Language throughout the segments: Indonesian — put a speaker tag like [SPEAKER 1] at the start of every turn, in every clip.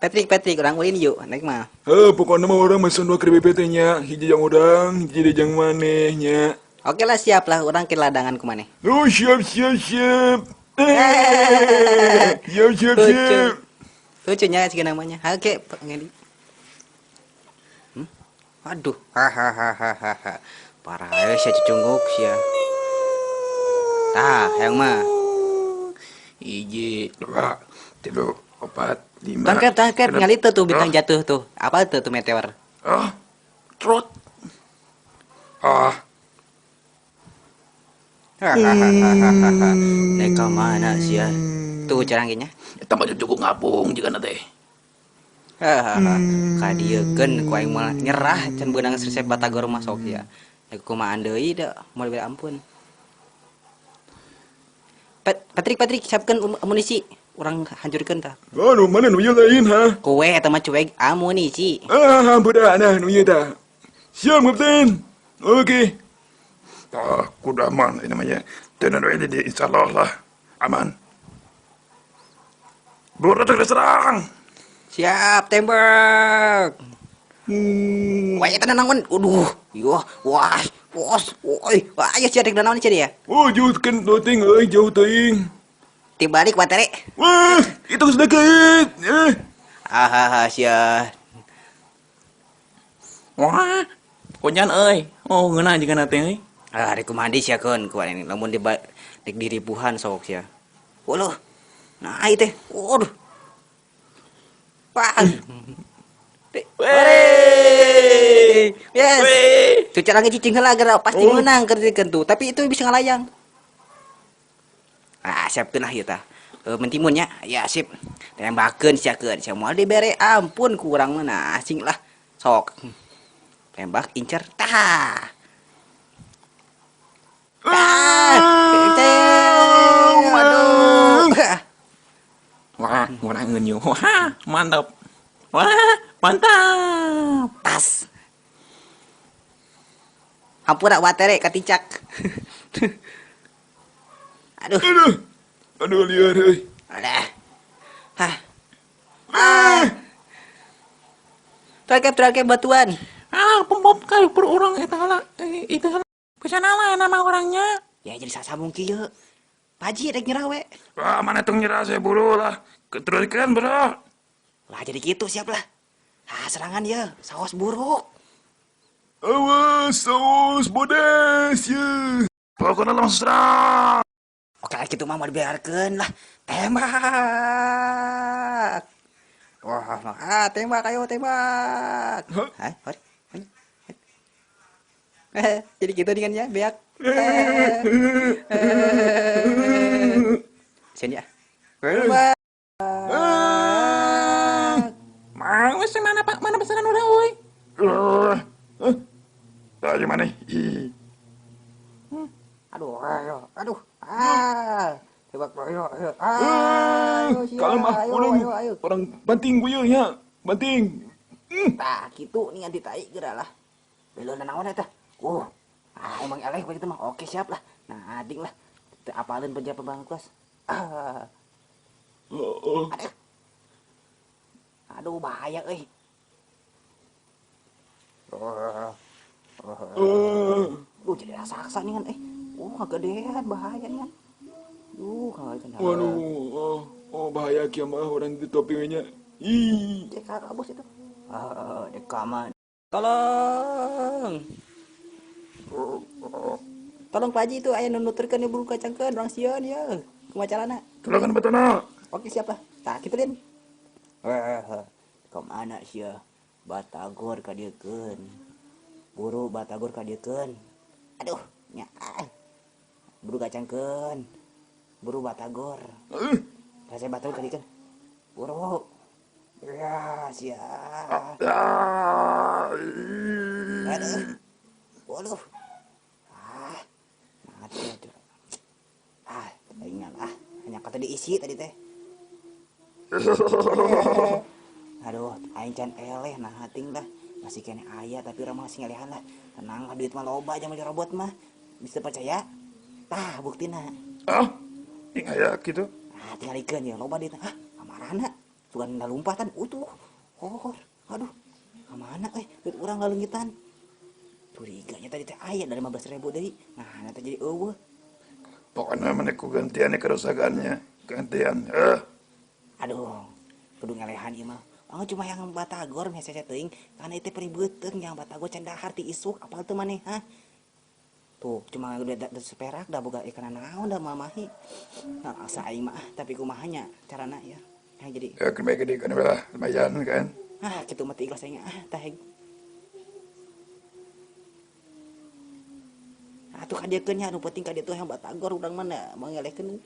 [SPEAKER 1] Patrick, orang ulin yuk, naik mah.
[SPEAKER 2] Pokoknya mah orang mesen dua kali BPT nya, hiji jang udang, hiji jang manehnya.
[SPEAKER 1] Oke lah siap lah, orang ke ladangan kemana?
[SPEAKER 2] Oh siap siap siap.
[SPEAKER 1] Hehehe,
[SPEAKER 2] Siap siap
[SPEAKER 1] lucu,
[SPEAKER 2] siap.
[SPEAKER 1] lucunya sih namanya. Oke, Pak Ngedi. Aduh, hahaha, parah ya si cucunguk sih ya. Tah, yang mah.
[SPEAKER 2] Hiji, dua, tiga, empat, lima.
[SPEAKER 1] Tangkap,
[SPEAKER 2] Genep.
[SPEAKER 1] ngali tuh bintang
[SPEAKER 2] Ah,
[SPEAKER 1] jatuh tuh. Apa tuh meteor?
[SPEAKER 2] ah, trot. Ah.
[SPEAKER 1] Hahaha, neka mana sih ya? Tuh carangnya.
[SPEAKER 2] Tambah cukup ngapung juga nate.
[SPEAKER 1] Hahaha, kadiekeun ku aing mah nyerah can beunang resep batagor mah sok ya. Aku kumaha deui da, moal bela ampun. Patrick, siapkeun amunisi. Urang hancurkeun tah.
[SPEAKER 2] Aduh, mana nu ieu lain ha?
[SPEAKER 1] Kowe eta mah cuek amunisi.
[SPEAKER 2] Budak nah nu ieu tah. Siap, Kapten. Oke. Kuda aman ini namanya. Tenan we di insyaallah lah. Aman. Buru serang.
[SPEAKER 1] Siap, tembak. Wah, eta nangon. Aduh, yo, wah, bos, woi, wah, ayo cari naon cari ya.
[SPEAKER 2] Oh, jauh kan loting euy, jauh teuing.
[SPEAKER 1] Tibalik batere.
[SPEAKER 2] Wah, itu sedikit.
[SPEAKER 1] Hahaha, sia.
[SPEAKER 3] Wah, konyan euy. Oh, ngeunah jeung kana teh euy.
[SPEAKER 1] Ah, rek kumaha deui sia keun ku ini lamun dek diripuhan sok sia. Waduh. Nah, ieu teh. Waduh. Wah. Wey. Yes.
[SPEAKER 3] Weh.
[SPEAKER 1] Tuh cara ngecicing heula gara pasti menang keur tuh, tapi itu bisa ngalayang. Ah, siapkeun lah ieu tah. Mentimun nya. Ya, sip. Tembakeun sia keun, sia moal dibere ampun ku urang mah nah asing lah. Sok. Tembak incer. Tah. Waduh.
[SPEAKER 3] Wah, ngurang ngeunyu. Wah, mantap. Wah, mantap.
[SPEAKER 1] Tas. Hampura watere katicak. Aduh.
[SPEAKER 2] Aduh. Aduh liar euy.
[SPEAKER 1] Adah. Hah. Ah. Terakhir batuan.
[SPEAKER 3] Pembom kali per orang eta heula. Itu heula. Kesana lah nama orangnya.
[SPEAKER 1] Ya jadi sasambung kieu. Paji rek nyerah we.
[SPEAKER 2] Mana tuh nyerah saya buru lah. Keteruskan bro.
[SPEAKER 1] Lah jadi gitu siap lah. Serangan ya, saos buruk.
[SPEAKER 2] Awas, saus bodes ya. Pokoknya langsung serang.
[SPEAKER 1] Oke lah gitu mah mau dibiarkeun lah. Tembak. Wah, tembak ayo tembak.
[SPEAKER 2] Hah?
[SPEAKER 1] Hai, hori. Jadi gitu dengan ya, beak. Sini ya. Tembak.
[SPEAKER 3] Mau wis mana Pak? Mana pesanan udah euy?
[SPEAKER 2] Tadi mana?
[SPEAKER 1] Aduh, aduh. Tembak ayo. Ayo,
[SPEAKER 2] Kalau mah
[SPEAKER 1] ayo.
[SPEAKER 2] orang banting gue ya, banting.
[SPEAKER 1] Tah, gitu nih ditai geura lah. Belon naon eta? Emang eleh begitu mah. Oke, siap lah. Nah, ading lah. Teu apaleun penjara pembangkos. Aduh, bahaya euy. Jadi raksasa nih kan. Kegedean bahaya nih kan. Kagak kenal.
[SPEAKER 2] Waduh, bahaya kia mah orang di topinya. Ih,
[SPEAKER 1] Cek kabus itu. Dek kaman. Tolong. Tolong Pak Haji itu aya nu nuturkeun bulu kacangkeun urang sieun ya. Kumaha carana?
[SPEAKER 2] tolongan batana.
[SPEAKER 1] Oke, siap lah. Tah, kitu Din. Kemana sih ya? Batagor kadiekeun. Buru batagor kadiekeun. Aduh, nya. Buru kacangkeun. Buru batagor. Rasa batagor kadiekeun. Buru. Ya, siap. Aduh. Waduh. Aduh. Ingat hanya kata diisi tadi teh. Aduh, aing can eleh nah hating dah. Masih kene aya tapi urang masih ngelehan lah. Tenang lah duit mah loba aja mah robot mah. Bisa percaya? Tah, buktina.
[SPEAKER 2] Ini kayak gitu.
[SPEAKER 1] Tinggal ikeun ya loba duit. Amarana. bukan lompatan tuh. Oh, aduh. Kemana duit orang lalenggitan. Curiganya tadi teh aya dari 15.000 deui. Nah, nanti jadi eueuh.
[SPEAKER 2] Pokoknya mana ku gantiannya kerusakannya. Gantian.
[SPEAKER 1] Aduh, kudu ngalehan ieu mah. Oh, cuma yang batagor hese teuing karena itu peribeuteun yang batagor can dahar ti isuk apal teu maneh, ha? Tuh, cuma udah seperak dah boga ikan naon dah mamahi. Nah, asa aing mah tapi kumaha nya carana ya. Nah, jadi
[SPEAKER 2] Ya kan baik gede kan lah lumayan kan.
[SPEAKER 1] kitu mah teh ikhlas aing tah. Atuh kadiekeun nya anu penting ka dieu yang batagor urang mana mangelehkeun.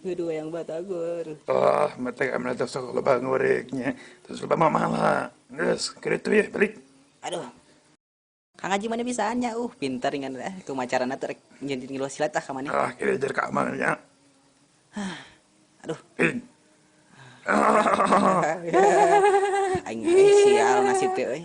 [SPEAKER 1] Aduh yang batagor.
[SPEAKER 2] Oh, mata kami terus loba ngoreknya. Terus loba mamalah. Geus, kitu ya balik.
[SPEAKER 1] Aduh. Kang Haji mana bisaanya pintar dengan kumacarana teh rek jadi ngilu silat ka maneh.
[SPEAKER 2] Kira jar ka amalnya.
[SPEAKER 1] Aduh.
[SPEAKER 2] Hing.
[SPEAKER 1] Aing sial nasib teh euy.